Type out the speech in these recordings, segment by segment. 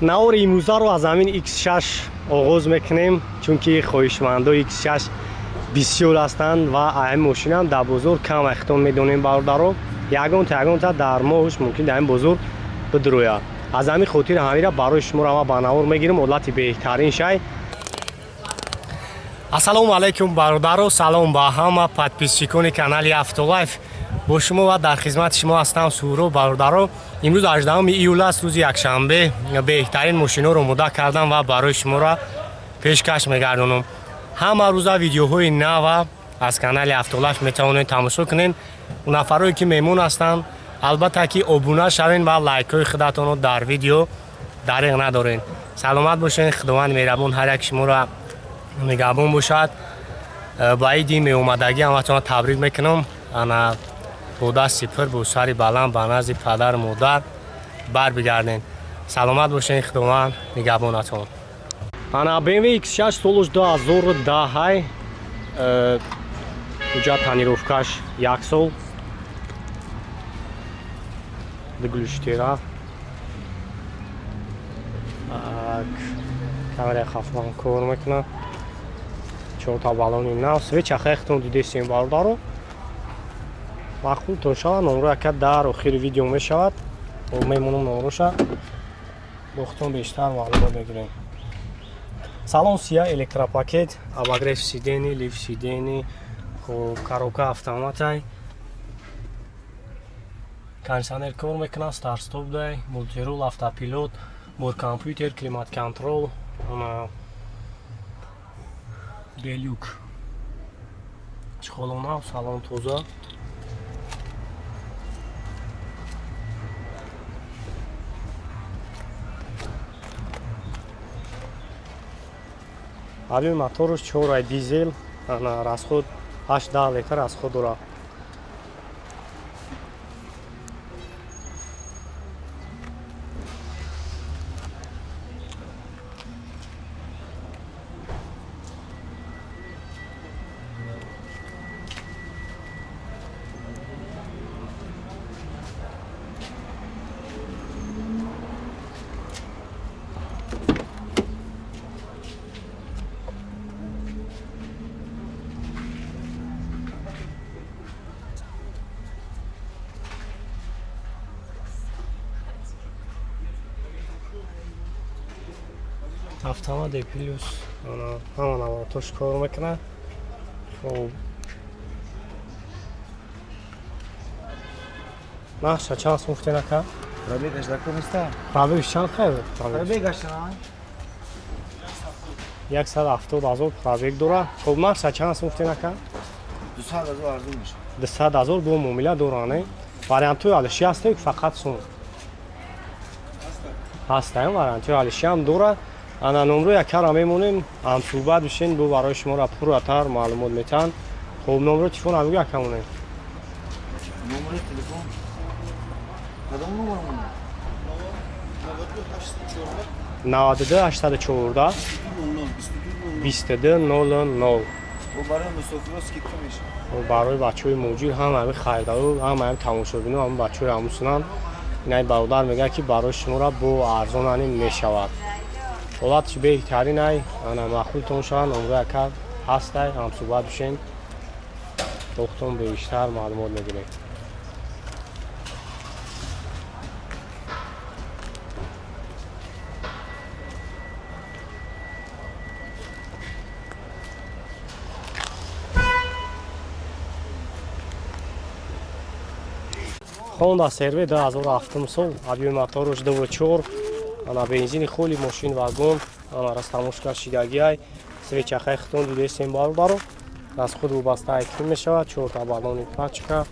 навори имрӯзаро аз ҳамин X6 оғоз мекунем, чунки хоҳишмандои X6 бисёр ҳастанд ва ҳамин мошинам дар бозор кам ихтиёр медонем бародаро. ягонта дар моҳш мумкин дар ҳамин бозор бидрояд. аз ҳамин хотир ҳамира барои шуморо ма ба навор мегирем ҳолати беҳтарин шай. ассалому алайкум бародаро, салом ба ҳама подписчикони канали Автолайф. бо шумо ва дар хизмати шумо ҳастам Суҳуро бародаро. имрӯз 18 июл аст, рӯзи якшанбе. беҳтарин мошиноро омода кардам ва барои шуморо пешкаш мегардонам. ҳама рӯза видеоҳои нава аз канали Автолайф метавонед тамошо кунед. нафароне ки меҳмон ҳастанд албатта ки обуна шавен ва лайкҳои худатонро дар видео дариқ надоред. саломат бошед, худованд меҳрабон ҳар як шуморо нигаҳбон бошад. ба иди меомадагӣ ҳаматонро табрик мекунам. ана бо дасти пир бо сари баланд ба назди падару модар барбигардед. саломат бошед, худованд нигаҳбонатон. ана BMW X6 солаш 2010 ҳуҷҷат танировкаш 1 сол. Глюштера. Камера хаффан кор мекунад. 4 та баллони нав. Свеча хехтон дидесем бародаро. махлутон шавад номро яка дар охири видео мешавад. мемонам номроша. бохтон бештар маълумот мегирем. салон сия электропакет, обогрев сидений, лифт сидений, коробка автоматай. кондиционер кор мекунад, старт-стоп дай, мултирул, автопилот, бор компютер, климат контрол, делюк. Чхолонав, салон тоза. ҳавои мотораш 4 дизел, расход 8-10 литр расход дорад. автомат плюс ҳама навратош кор мекунад. хоб нақша чанд сумфтен ака? Пробегаш да комиста? Пробегаш чанд хай? Пробегаш ан? 170,000 пробег дора. хоб нақша чанд сумфтен ака? 200,000 арзу меша. 200,000 бо муомила доране. вариантои алиши ҳастаю ки фақат сум ҳастаем. вариантои алиши ҳам дора. ана номро якара мемонем, ҳамсӯҳбат бишен, бо барои шуморо пурратар маълумот метаҳанд. хоб номро телефон авиго якамонем. Номери телефон? Кадом номер монем? 92 814 22 00. Бо барои мусофиро скидка меша. барои бачаҳои муҷир ҳам ҳамин харидору ҳам ҳамин тамошобину ҳамин бачаҳои ҳамусунанд. инай бародар мегӯяд ки барои шуморо бо арзонани мешавад. ҳолатиш беҳтарин ай, ана махлутон шавад, номро яка ҳастай, ҳамсӯҳбат бишен. дохтон бештар маълумот мегирем. Honda CR-V 2007 сол, объёми мотораш 2.4, ана бензини холи, мошин вагон, ана растамошка шидагиай, свеча хехтон дидесем бародаро. расход вобаста айкин мешавад, 4 та баллони пачка,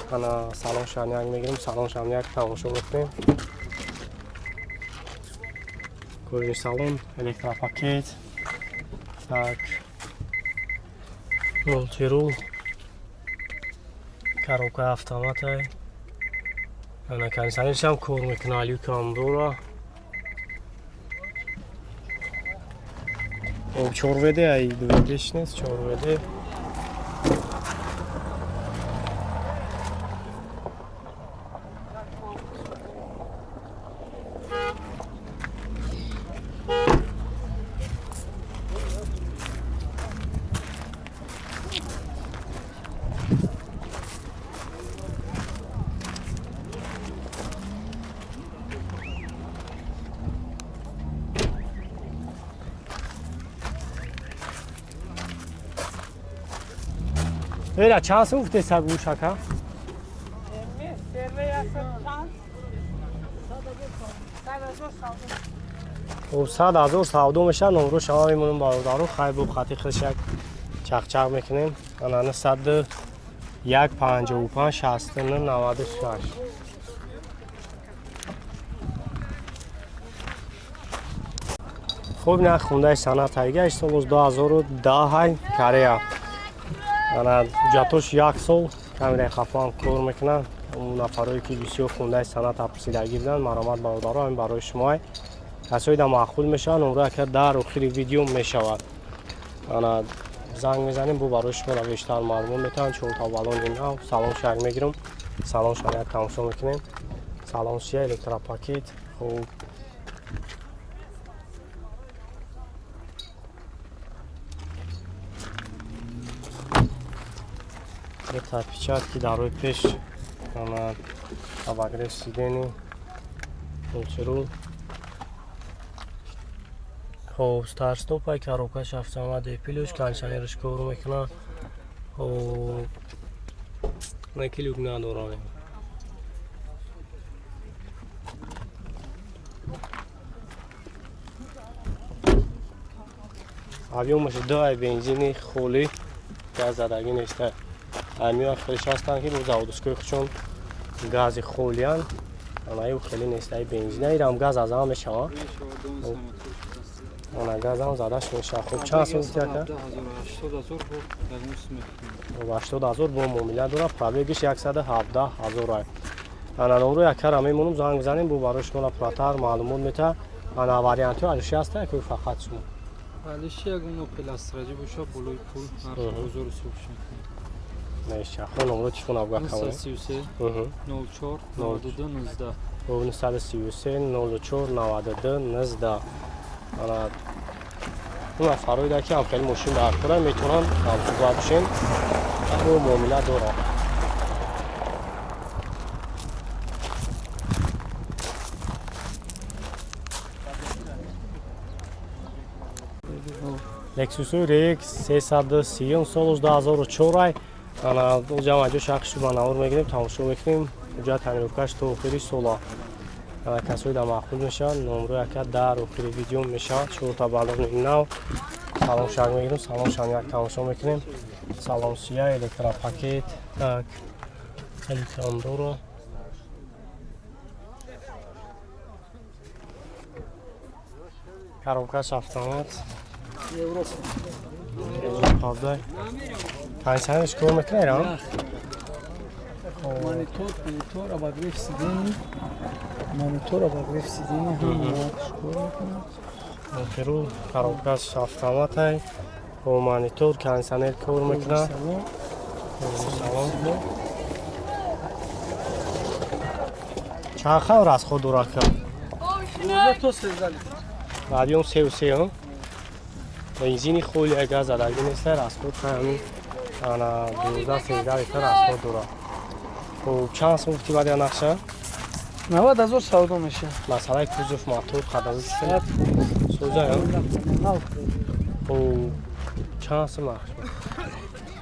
ана салон шамяк мегирем, салон шамяк тамошо мекунем. кӯрини салон, электропакет, так, мултирул, коробка автоматай. ана кондиционерш ҳам кор мекунад, люкам дора. об 4вд ай дуведеш нест, 4вд. ایرا چند سو گفته سگو شکا؟ خب 100,000 سعودو میشه. نمرو شما میمونیم باردارو خیلی بو خطی خشک چق میکنیم. انانه 155 69 96. خب نه خونده سنت هایگه سال 2010 های کاریا. انا جاتوش یک سال کاملا خفان کار میکنن. اون نفرایی که بسیار خونده سنت اپسیدگی بودن مرامت باردارو همین برای شما کسایی دا معقول میشن. اون که در آخر ویدیو میشود. انا زنگ میزنیم بو برای شما بیشتر معلومات میتونن. چون تا بالون اینا سالن شک میگیرم. سالن شما تماشا میکنیم. سالن سیاه الکترا پاکت. خب یک تپیچت که در روی پیش انا تباگره سیدنی اونچرو خب ستارستوپ های کاروکش افت آمده پیلوش کنشنیرش کارو میکنه. خب نکیلوک ندارم. آبیومش دو بنزینی خولی گاز زدگی نیسته. امیو خیلیش هستن که روز آودوسکوی خودشون گاز خولیان. اونایو خیلی نیسته بنزینه. ایرام گاز از هم میشه. اون گاز هم زدش میشه. خب چند سال دیگه که؟ 80,000 با مومیله داره. پرابیگش 117,000. انا نمرو یک کار میمونم زنگ بزنیم بو براش مولا پراتر معلومات میته. انا واریانتی علیشی هسته که فقط شما علیشی اگه اونو پلاستراجی باشه بلوی پول هر بزرگ سوخش میکنه. نیست خب نمرو تیفون آبگاه کنه 933 04 92 19 و 933 04 92 19. انا اون افرایی ده که هم خیلی مشین در کنه میتونن هم سوزا بشین و معامله داره. لکسوس ریکس 330 سال 2004 انا اونجا ما جو شخص رو نامور میگیریم تماشا میکنیم. اونجا تنیروکاش تو آخری سالا انا کسایی دا معقول میشن. نمرو یک در آخر ویدیو میشه. چون تا بالون اینا سلام شک میگیریم. سلام شان یک تماشا میکنیم. سلام سیاه الکترا پاکت تاک الکتراندورو کاروکاش автомат Evropa'da kansermiş kilometre ya. Monitor abagrev sideni monitor abagrev sideni Peru karokas автомат hay. O monitor kanser kor mikna. Salon. چند خبر از خود دورا کرد؟ تو سزالی رادیوم 33 بنزینی خولی اگه زدگی نیست از خود همین انا 12 لیتر از خود دورا. خب چند سال گفتی بعد نقشه؟ 90,000 سعودو میشه. مسئله کوزوف موتور خدمات است. سوزا یا؟ خب چند سال نقشه؟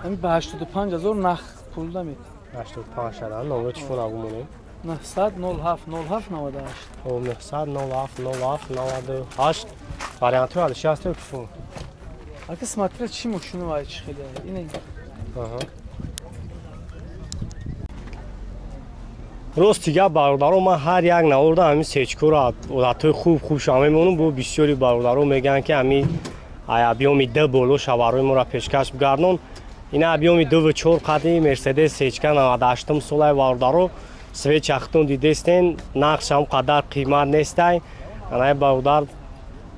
همین به 85,000 نخ پول دامید. 85 شدن. نمره چیفون آگو مونیم؟ 900 07 07 98. خب 900 07 07 98 واریانتی علیشی هسته کیفون؟ اگه смотреть چی مشونه وای چی خیلی اینه. روز دیگه باردارو من هر یک نورده همین سچکو را عادتای خوب شامل میمونم. بو بسیاری باردارو میگن که همین بیامی ده بولو شواروی ما را پیشکش بگردون. اینا بیامی 2 و 4 قدی مرسدس سچکا 98 سال باردارو سویچ اختون دیدستین نقش هم قدر قیمت نیسته. انا باردار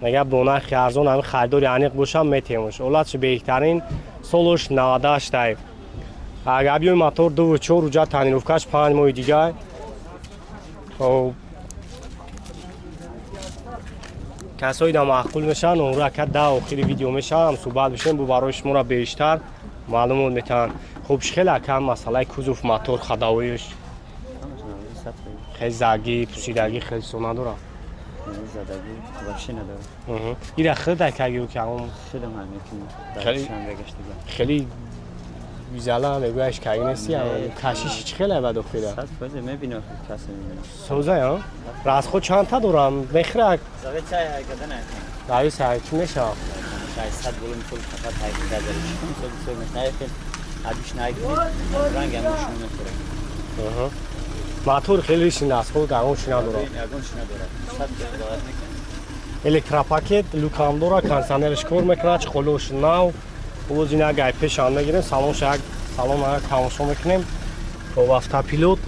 میگه بونه خیارزون همین خریداری انیق باشم میتیمش. اولادش بهترین سالش 98 است. اگه بیامی موتور 2 و 4 اونجا تنیروفکش 5 ماه دیگه. خب کسایی دا معقول میشن اون رو که ده آخری ویدیو میشه هم صحبت بشیم بو برای شما را بیشتر معلومات میتن. خب خیلی کم مسئله کوزوف موتور خداویش خیلی زگی پوسیدگی خیلی سونا داره. زدگی وحشی نداره. این خیلی دکگی و که اون خیلی مهمی که خیلی خیلی بیزلا میگه اش کاری نیستی نه. کشیش چی خیلی بعد خیلی 100% میبینم کسی میبینم سوزه ها راست خود چند تا دارم بخره زاویه چای کردن رای سعی میشه شاید 100 بولم پول فقط هایی که داریم شما سوی مثلا که عادیش نایگی رنگ هم نشون میکنه موتور خیلی شین است خود گامش نداره اگون نداره 100 دلار میکنه الکتراپاکت لوکام داره کانسانرش کار میکنه چه خلوش ناو و اینا گای پیشان میگیریم سالونش салон ҳа тамошо мекунем бо автопилот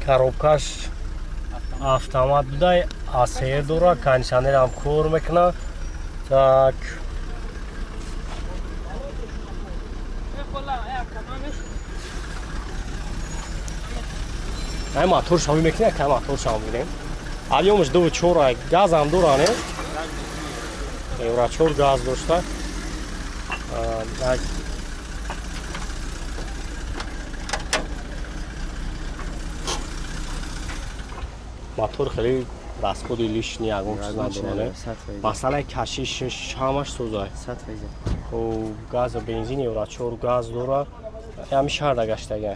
коробкаш автомат буда асер дора кондиционерам кор мекуна так ай мотор шавӣ мекунем ка мотор шавӣ мекунем алёмш 2-4 газам дора не евро 4 газ дошта так мотор хеле расходи лишни ягон чиз надоране масъалаи кашиш ҳамаш сӯзай 100%. хуб газу бензин евро 4 газ дора ҳами шарда гаштага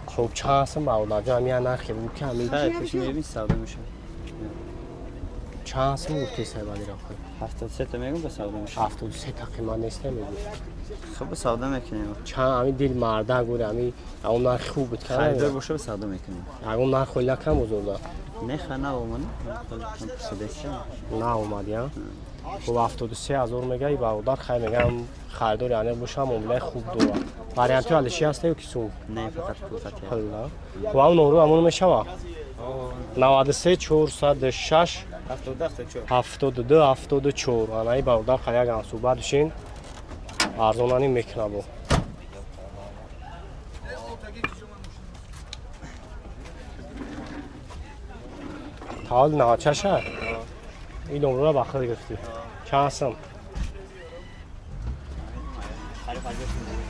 хуб чанд сум баодаҷо ҳами нархи буд ки ҳами پیش میبینی سودا میشه чанд сум гуфти сайбади рафта 73 تا میگم به سودا میشه 73 та қимат нест мегӯ خب به سودا میکنیم чанд ҳами дил марда гури ҳами ягон нархи хуб буд خریدار ка باشه به سودا میکنیم ягон нарх хӯла кам бузурда نه خنا اومد کم پسیدشه наомад я хуб 73 000 мегаи баодар хай мегам харидори ане боша муомилаи хуб дора варианти алиши ҳастаю ки сум نه فقط کلفتی ҳалла хуб ҳам нору ҳамон мешава 93 406 72 74 анаи баодар хай ягам суҳбат бишин арзонани мекуна бо таъл навачаша ин номрро ба хӯд гирифтӣ чанд сум خرید